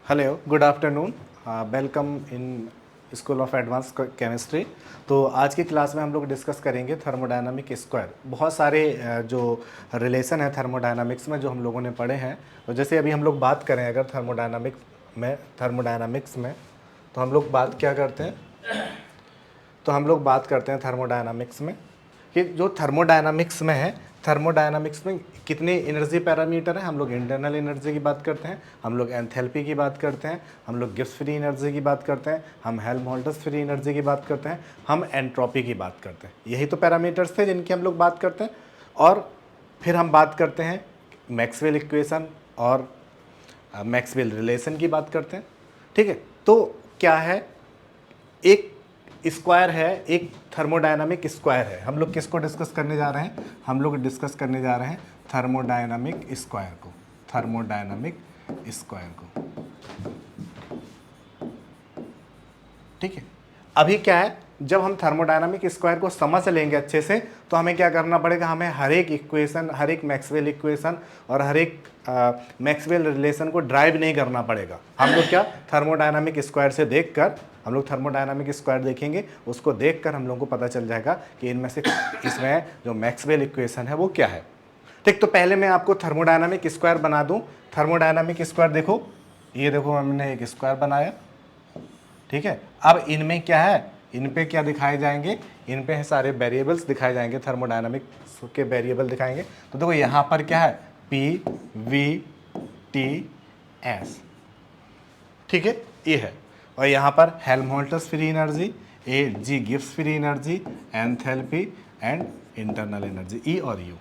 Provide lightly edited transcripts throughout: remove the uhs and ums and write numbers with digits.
Hello, good afternoon. Welcome in school of advance chemistry. तो आज की क्लास में हम लोग डिस्कस करेंगे थर्मोडायनामिक स्क्वायर। बहुत सारे जो रिलेशन है थर्मोडायनामिक्स में जो हम लोगों ने पढ़े हैं। तो जैसे अभी हम लोग बात करें अगर थर्मोडायनामिक्स में तो हम लोग बात क्या करते हैं, तो हम लोग बात करते हैं थर्मोडायनामिक्स में कि जो थर्मोडायनामिक्स में है, थर्मोडायनामिक्स में कितने एनर्जी पैरामीटर हैं। हम लोग इंटरनल एनर्जी की बात करते हैं, हम लोग एंथैल्पी की बात करते हैं, हम लोग गिब्स फ्री एनर्जी की बात करते हैं, हम हेल्महोल्ट्ज़ फ्री एनर्जी की बात करते हैं, हम एंट्रोपी की बात करते हैं। यही तो पैरामीटर्स थे जिनकी हम लोग बात करते हैं। और फिर हम बात करते हैं मैक्सवेल इक्वेशन और मैक्सवेल रिलेशन की बात करते हैं। ठीक है, तो क्या है, एक स्क्वायर है, एक थर्मोडायनामिक स्क्वायर है। हम लोग किसको डिस्कस करने जा रहे हैं? हम लोग डिस्कस करने जा रहे हैं थर्मोडायनामिक स्क्वायर को, थर्मोडायनामिक स्क्वायर को। ठीक है, अभी क्या है, जब हम थर्मोडायनामिक स्क्वायर को समझ लेंगे अच्छे से तो हमें क्या करना पड़ेगा, हमें हर एक इक्वेशन, हर एक मैक्सवेल इक्वेशन और हर एक मैक्सवेल रिलेशन को ड्राइव नहीं करना पड़ेगा। हम लोग क्या थर्मोडायनामिक स्क्वायर से देखकर, हम लोग थर्मोडायनामिक स्क्वायर देखेंगे, उसको देखकर हम लोगों को पता चल जाएगा कि इनमें से इसमें जो मैक्सवेल इक्वेशन है वो क्या है। ठीक, तो पहले मैं आपको थर्मोडायनामिक स्क्वायर बना दूं। थर्मोडायनामिक स्क्वायर देखो, ये देखो हमने एक स्क्वायर बनाया। ठीक है, अब इनमें क्या है, इन पे क्या दिखाए जाएंगे, इन पे सारे वेरिएबल्स दिखाए जाएंगे, थर्मोडायनामिक्स के वेरिएबल दिखाएंगे। तो देखो यहाँ पर क्या है, पी वी टी एस। ठीक है, ये है। और यहाँ पर Helmholtz free energy, A G Gibbs free energy, enthalpy and internal energy, E और यू।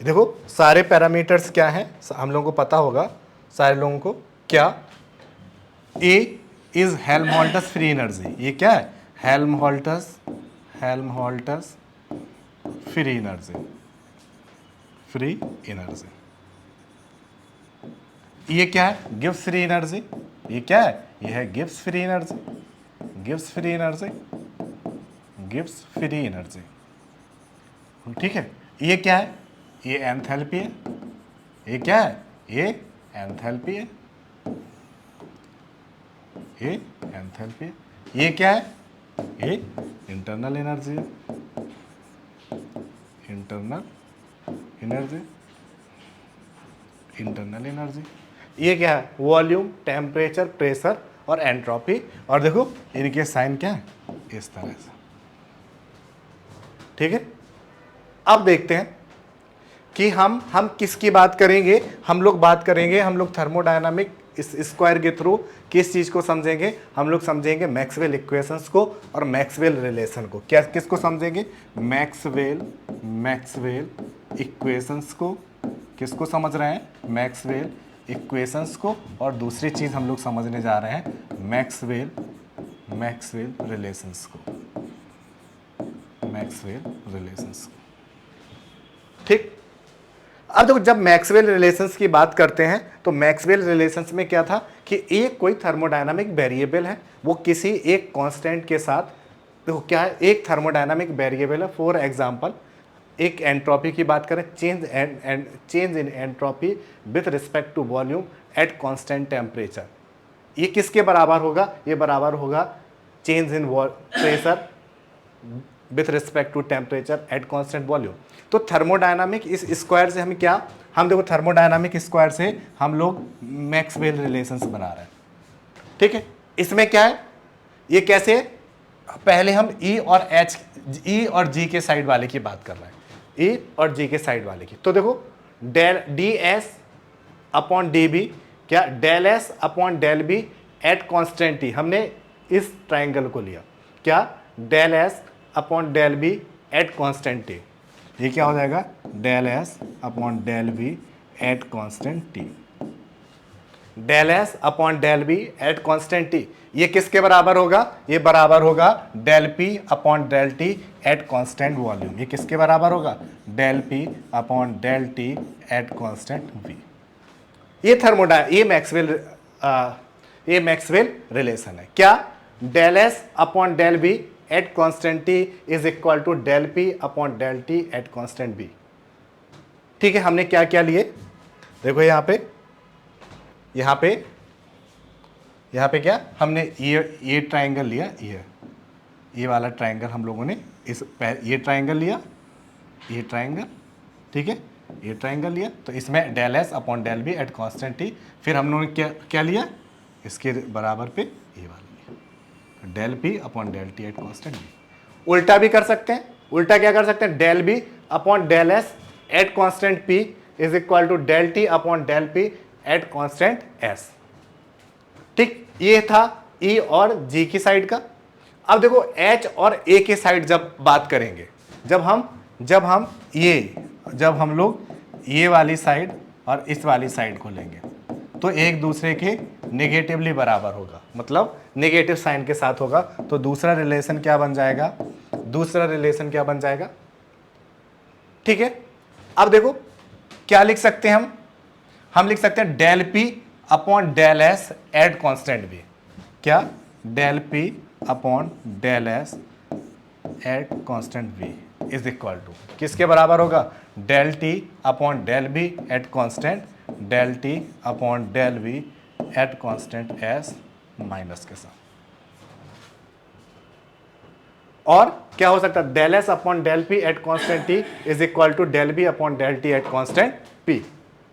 देखो सारे पैरामीटर्स क्या हैं, हम लोगों को पता होगा सारे लोगों को। क्या, ए इज हेल्महोल्ट्ज़ फ्री एनर्जी, ये क्या है, Helmholtz free energy, free energy. ये क्या है, गिब्स फ्री एनर्जी, ये क्या है, ये है Gibbs free energy, Gibbs free energy, Gibbs free energy. ठीक है, ये क्या है, ये एंथैल्पी है, ये क्या है, ये एंथैल्पी है, ये एंथैल्पी है। ये क्या है, ये इंटरनल एनर्जी है, इंटरनल एनर्जी, इंटरनल एनर्जी। ये क्या है, वॉल्यूम, टेम्परेचर, प्रेशर और एंट्रोपी। और देखो इनके साइन क्या है, इस तरह से। ठीक है, अब देखते हैं कि हम किसकी बात करेंगे। हम लोग बात करेंगे, हम लोग थर्मोडायनामिक इस स्क्वायर के थ्रू किस चीज़ को समझेंगे, हम लोग समझेंगे मैक्सवेल इक्वेशंस को और मैक्सवेल रिलेशन को। क्या किसको समझेंगे, मैक्सवेल इक्वेशंस को। किसको समझ रहे हैं, मैक्सवेल इक्वेशंस को। और दूसरी चीज़ हम लोग समझने जा रहे हैं मैक्सवेल रिलेशंस को, मैक्सवेल रिलेशंस को। ठीक, अब देखो जब मैक्सवेल रिलेशंस की बात करते हैं तो मैक्सवेल रिलेशंस में क्या था कि एक कोई थर्मोडायनामिक वेरिएबल है, वो किसी एक कांस्टेंट के साथ, देखो क्या है, एक थर्मोडायनामिक वेरिएबल है। फॉर एग्जांपल एक एंट्रोपी की बात करें, change in entropy with respect to volume at constant temperature. ये किसके बराबर होगा, ये बराबर होगा change in pressure with respect to temperature at constant volume. तो थर्मोडायनामिक इस स्क्वायर से हम क्या, हम देखो थर्मोडायनामिक स्क्वायर से हम लोग मैक्सवेल रिलेशंस बना रहे हैं। ठीक है, इसमें क्या है, ये कैसे है, पहले हम ई और जी के साइड वाले की बात कर रहे हैं, ई और जी के साइड वाले की। तो देखो del D S upon D B, क्या del S upon del B at constant T. हमने इस ट्राइंगल को लिया, क्या del S upon del B at constant T. ये क्या हो जाएगा, del S upon del B at constant T, del S upon del B at constant T. ये किसके बराबर होगा, ये बराबर होगा del P upon del T at constant volume. ये किसके बराबर होगा, del P upon del T at constant V. ये मैक्सवेल रिलेशन है। क्या, del S upon del B at constant T is equal to del P upon del T at constant V. ठीक है, हमने क्या क्या लिए, देखो यहाँ पे यहाँ पे क्या हमने ये ट्राइंगल लिया, ये वाला ट्राइंगल हम लोगों ने ये ट्राइंगल लिया, ये ट्राइंगल, ठीक है, ये ट्राइंगल लिया, तो इसमें del S upon del B at constant T, फिर हम लोगों ने क्या लिया, इसके बराबर पे ये वाला लिया, del P upon del T at constant V. उल्टा भी कर सकते हैं, उल्टा क्या कर सकते हैं, del B upon del S at constant P is equal to del T upon del P at constant S. ठीक, ये था ई और जी की साइड का। अब देखो एच और ए के साइड जब बात करेंगे, जब हम लोग ये वाली साइड और इस वाली साइड को लेंगे तो एक दूसरे के नेगेटिवली बराबर होगा, मतलब नेगेटिव साइन के साथ होगा, तो दूसरा रिलेशन क्या बन जाएगा, ठीक है। अब देखो क्या लिख सकते हैं हम लिख सकते हैं del P upon del S at constant B. क्या, del P upon del S at constant B is equal to किसके बराबर होगा, del T upon del B at constant del T upon del B at constant S minus के साथ। और क्या हो सकता है, del S upon del P at constant T is equal to del B upon del T at constant P.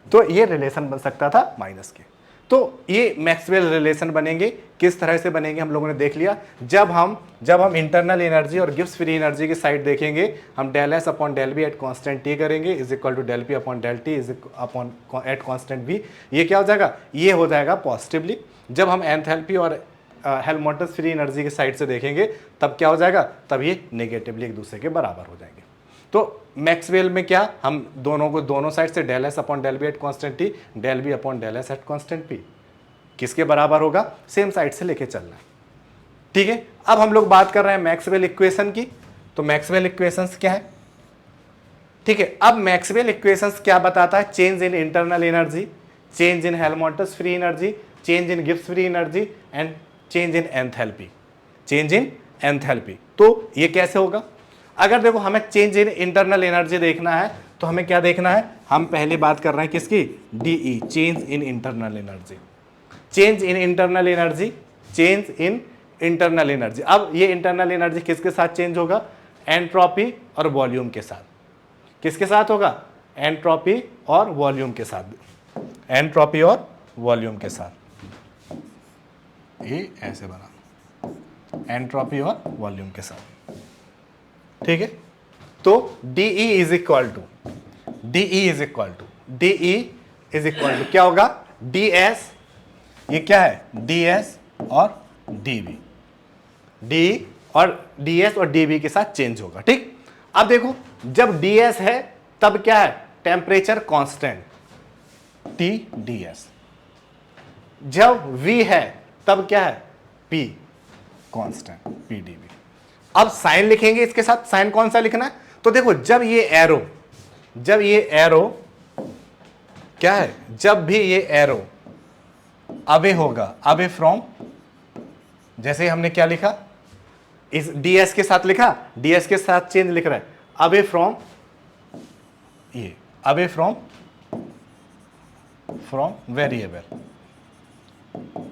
तो ये relation बन सकता था माइनस के। तो ये मैक्सवेल रिलेशन बनेंगे, किस तरह से बनेंगे हम लोगों ने देख लिया। जब हम इंटरनल एनर्जी और गिब्स फ्री एनर्जी की साइड देखेंगे, हम del S upon del B at constant T करेंगे is equal to del P upon del T is upon at constant B. ये क्या हो जाएगा, ये हो जाएगा पॉजिटिवली। जब हम एंथैल्पी और हेल्महोल्ट्ज़ फ्री एनर्जी की साइड से देखेंगे तब क्या हो जाएगा, तब ये नेगेटिवली एक दूसरे के बराबर हो जाएंगे। तो मैक्सवेल में क्या, हम दोनों साइड से del S upon del B at constant T, del B upon del S at constant P किसके बराबर होगा, सेम साइड से लेके चलना है, ठीक है। अब हम लोग बात कर रहे हैं मैक्सवेल इक्वेशन की। तो मैक्सवेल इक्वेशंस क्या है, ठीक है। अब मैक्सवेल इक्वेशंस क्या बताता है, change in internal energy, change in Helmholtz free energy, change in Gibbs free energy and change in enthalpy, change in enthalpy. तो ये कैसे होगा, अगर देखो हमें चेंज इन इंटरनल एनर्जी देखना है तो हमें क्या देखना है, हम पहले बात कर रहे हैं किसकी, DE, change in internal energy, change in internal energy, change in internal energy. अब ये इंटरनल एनर्जी किसके साथ चेंज होगा, एंट्रोपी और वॉल्यूम के साथ। किसके साथ होगा, एंट्रोपी और वॉल्यूम के साथ, एंट्रोपी और वॉल्यूम के साथ। ये ऐसे बना, एंट्रोपी और वॉल्यूम के साथ, ठीक है। तो DE इज इक्वल टू क्या होगा, DS, ये क्या है, DS और DB, DE और DS और DB के साथ चेंज होगा, ठीक। अब देखो जब DS है तब क्या है, टेम्परेचर कांस्टेंट TDS, जब V है तब क्या है, P कांस्टेंट PDB। अब साइन लिखेंगे इसके साथ, साइन कौन सा लिखना है, तो देखो जब ये एरो क्या है, जब भी ये एरो अवे होगा, अवे फ्रॉम, जैसे हमने क्या लिखा, इस DS के साथ लिखा, DS के साथ चेंज लिख रहा है, अवे फ्रॉम, ये अवे फ्रॉम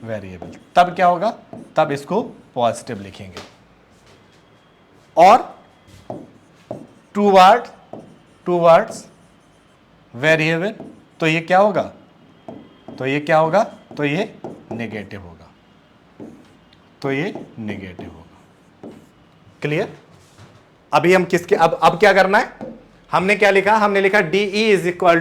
वेरिएबल, तब क्या होगा, तब इसको पॉजिटिव लिखेंगे। और टूवर्ड्स वेरिएबल, तो ये क्या होगा, तो ये नेगेटिव होगा, क्लियर। अभी हम किसके, अब क्या करना है, हमने क्या लिखा, हमने लिखा DE इज इक्वल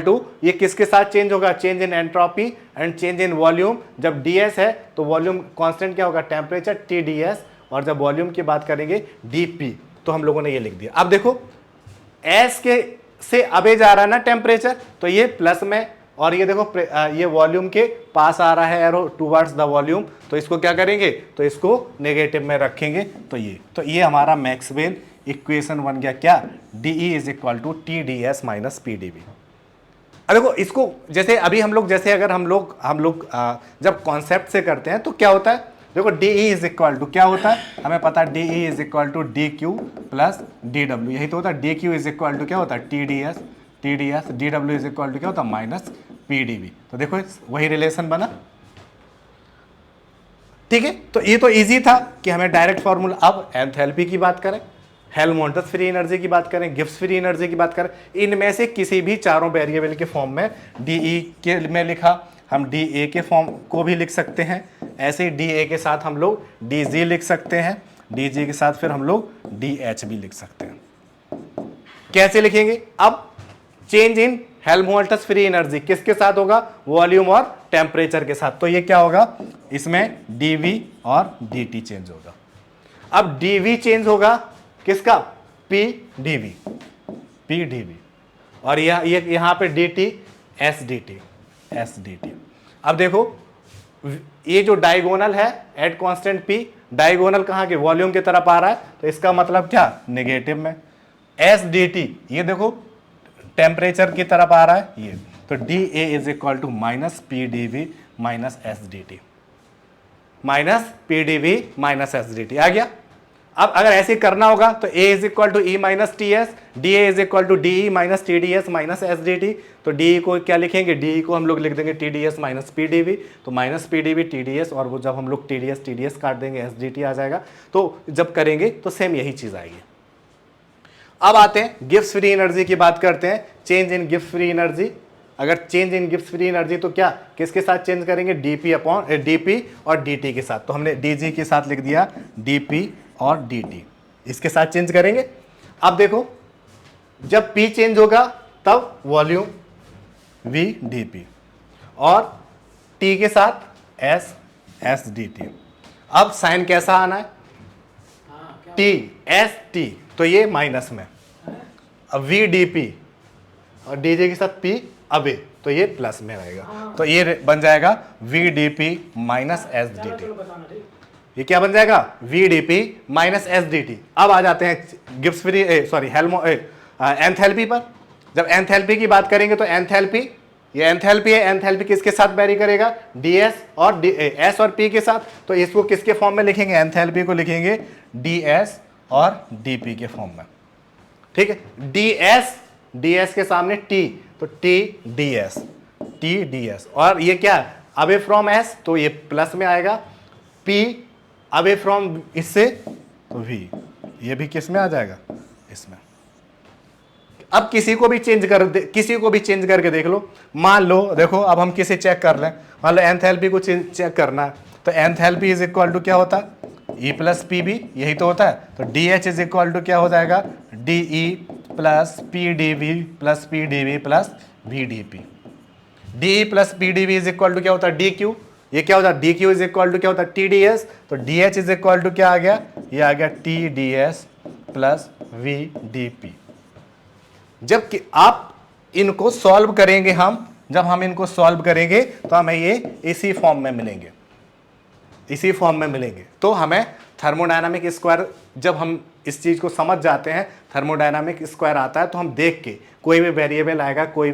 टू ये किसके साथ चेंज होगा, change in entropy and change in volume. जब DS है तो वॉल्यूम कांस्टेंट क्या होगा, टेम्परेचर TDS, और जब वॉल्यूम की बात करेंगे DP। तो हम लोगों ने ये लिख दिया। अब देखो S के से अबे जा रहा है ना टेम्परेचर, तो ये प्लस में, और ये देखो ये वॉल्यूम के पास आ रहा है एरो टुवर्ड्स द वॉल्यूम, तो इसको क्या करेंगे, तो इसको नेगेटिव में रखेंगे। तो ये हमारा मैक्सवेल इक्वेशन बन गया क्या, DE is equal to TDS minus PDB। अब देखो इसको जैसे अभी हम लोग जब कॉन्सेप्ट से करते हैं तो क्या होता है, देखो DE इज इक्वल टू क्या होता है, हमें पता है DE is equal to DQ plus DW, यही तो होता है। DQ इज इक्वल टू क्या होता है, TDS, DW is equal to क्या होता है, माइनस PDB। तो देखो वही रिलेशन बना, ठीक है, तो ये तो इजी था कि हमें डायरेक्ट फॉर्मूला। अब एंथैल्पी की बात करें, हेल्महोल्ट्ज़ फ्री एनर्जी की बात करें, गिब्स फ्री एनर्जी की बात करें, इनमें से किसी भी चारों वेरिएबल के फॉर्म में डी के में लिखा, हम डी ए के फॉर्म को भी लिख सकते हैं, ऐसे ही डी ए के साथ हम लोग डी जी लिख सकते हैं, डी जी के साथ फिर हम लोग डी एच भी लिख सकते हैं। कैसे लिखेंगे? अब change in Helmholtz free energy किसके साथ होगा? वॉल्यूम और टेम्परेचर के साथ। तो ये क्या होगा? इसमें dV और dt चेंज होगा। अब dV चेंज होगा किसका? P dV और यहां पे dt S dt। अब देखो ये जो डायगोनल है एट कांस्टेंट P, डायगोनल कहां के? वॉल्यूम की तरफ आ रहा है, तो इसका मतलब क्या? नेगेटिव में। S dt ये देखो टेम्परेचर की तरफ आ रहा है, ये तो dA is equal to minus P D V minus S D T, minus P D V minus S D T आ गया। अब अगर ऐसे करना होगा तो A is equal to E minus T S, D A is equal to D E minus T D S minus S D T. तो D को क्या लिखेंगे? डी को हम लोग लिख देंगे T D S minus P D we, तो minus P D we T D S, और वो जब हम लोग टी डी एस काट देंगे एस डी टी आ जाएगा। तो जब करेंगे तो सेम यही चीज आएगी। अब आते हैं गिब्स फ्री एनर्जी की बात करते हैं, change in Gibbs free energy. अगर change in Gibbs free energy तो क्या किसके साथ चेंज करेंगे? डीपी अपॉन डीपी और डीटी के साथ। तो हमने डीजी के साथ लिख दिया डीपी और डीटी, इसके साथ चेंज करेंगे। अब देखो जब P चेंज होगा तब वॉल्यूम V dP और T के साथ S डी टी। अब साइन कैसा आना है? T S T, तो ये माइनस में, अब V dP और डीजे के साथ P अबे, तो ये प्लस में रहेगा। तो ये बन जाएगा V dP minus S D T. ये क्या बन जाएगा? V dP minus S D T. अब आ जाते हैं गिब्स फ्री एंथैल्पी पर। जब एंथैल्पी की बात करेंगे तो एंथैल्पी, ये एंथैल्पी है, एंथैल्पी किसके साथ वेरी करेगा? ds और s और p के साथ। तो इसको किसके फॉर्म में लिखेंगे? एंथैल्पी को लिखेंगे ds और dp के फॉर्म में, ठीक है। ds के सामने t, तो t ds और ये क्या? अवे फ्रॉम s, तो ये प्लस में आएगा, p अवे फ्रॉम इससे तो v, ये भी किस में आ जाएगा? इसमें। अब किसी को भी चेंज करके देख लो। मान लो देखो, अब हम किसे चेक कर लें, मान लो एंथैल्पी को चेक करना है, तो एंथैल्पी इज इक्वल टू क्या होता है? E प्लस पी बी, यही तो होता है। तो D H is equal to क्या हो जाएगा? D E plus P D V plus P D V plus V D P. D E plus P D V is equal to क्या होता है? D Q. ये क्या होता है? D Q is equal to क्या होता है? T D S. तो D H is equal to क्या आ गया? ये आ गया T D S plus V D P. जबकि आप इनको सॉल्व करेंगे, जब हम इनको सॉल्व करेंगे तो हमें ये इसी फॉर्म में मिलेंगे। तो हमें थर्मोडायनामिक स्क्वायर, जब हम इस चीज को समझ जाते हैं, थर्मोडायनामिक स्क्वायर आता है तो हम देख के कोई भी वेरिएबल आएगा, कोई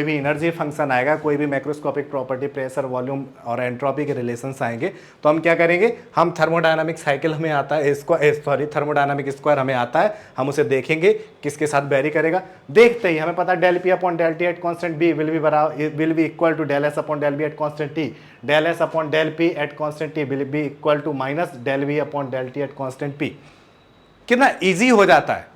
भी एनर्जी फंक्शन आएगा, कोई भी मैक्रोस्कोपिक प्रॉपर्टी, प्रेशर, वॉल्यूम और एंट्रोपी के रिलेशंस आएंगे, तो हम क्या करेंगे? हम थर्मोडायनामिक साइकिल हमें आता है, थर्मोडायनामिक स्क्वायर हमें आता है, हम उसे देखेंगे किसके साथ वेरी करेगा। देखते ही हमें पता है del P upon del T at constant V will be equal to del S upon del B at constant T, del S upon del P at constant T will be equal to minus del V upon del T at constant P. कितना easy हो जाता है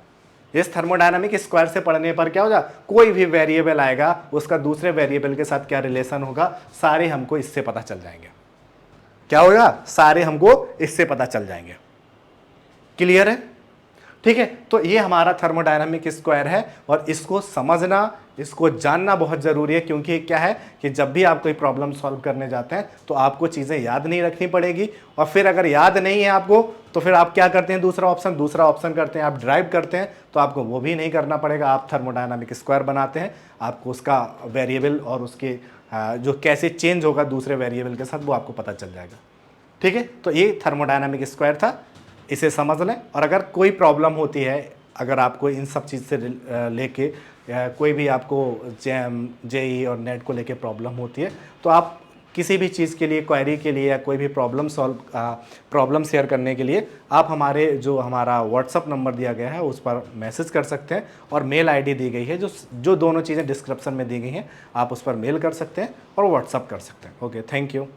इस thermodynamic square से पढ़ने पर। क्या होगा? कोई भी वेरिएबल आएगा, उसका दूसरे वेरिएबल के साथ क्या रिलेशन होगा, सारे हमको इससे पता चल जाएंगे। क्या होगा? सारे हमको इससे पता चल जाएंगे। क्लियर है? ठीक है। तो ये हमारा थर्मोडायनामिक स्क्वायर है और इसको समझना, इसको जानना बहुत ज़रूरी है, क्योंकि क्या है कि जब भी आप कोई प्रॉब्लम सॉल्व करने जाते हैं तो आपको चीज़ें याद नहीं रखनी पड़ेगी, और फिर अगर याद नहीं है आपको तो फिर आप क्या करते हैं? दूसरा ऑप्शन करते हैं, आप ड्राइव करते हैं, तो आपको वो भी नहीं करना पड़ेगा। आप थर्मोडायनामिक स्क्वायर बनाते हैं, आपको उसका वेरिएबल और उसके जो कैसे चेंज होगा दूसरे वेरिएबल के साथ, वो आपको पता चल जाएगा। ठीक है। तो ये थर्मोडायनामिक स्क्वायर था, इसे समझ लें। और अगर कोई प्रॉब्लम होती है, अगर आपको इन सब चीज़ से लेके कोई भी आपको जेई और नेट को लेके प्रॉब्लम होती है, तो आप किसी भी चीज़ के लिए, क्वेरी के लिए या कोई भी प्रॉब्लम शेयर करने के लिए आप हमारा व्हाट्सअप नंबर दिया गया है उस पर मैसेज कर सकते हैं, और मेल आईडी दी गई है, जो दोनों चीज़ें डिस्क्रिप्शन में दी गई हैं, आप उस पर मेल कर सकते हैं और व्हाट्सअप कर सकते हैं। Okay, thank you.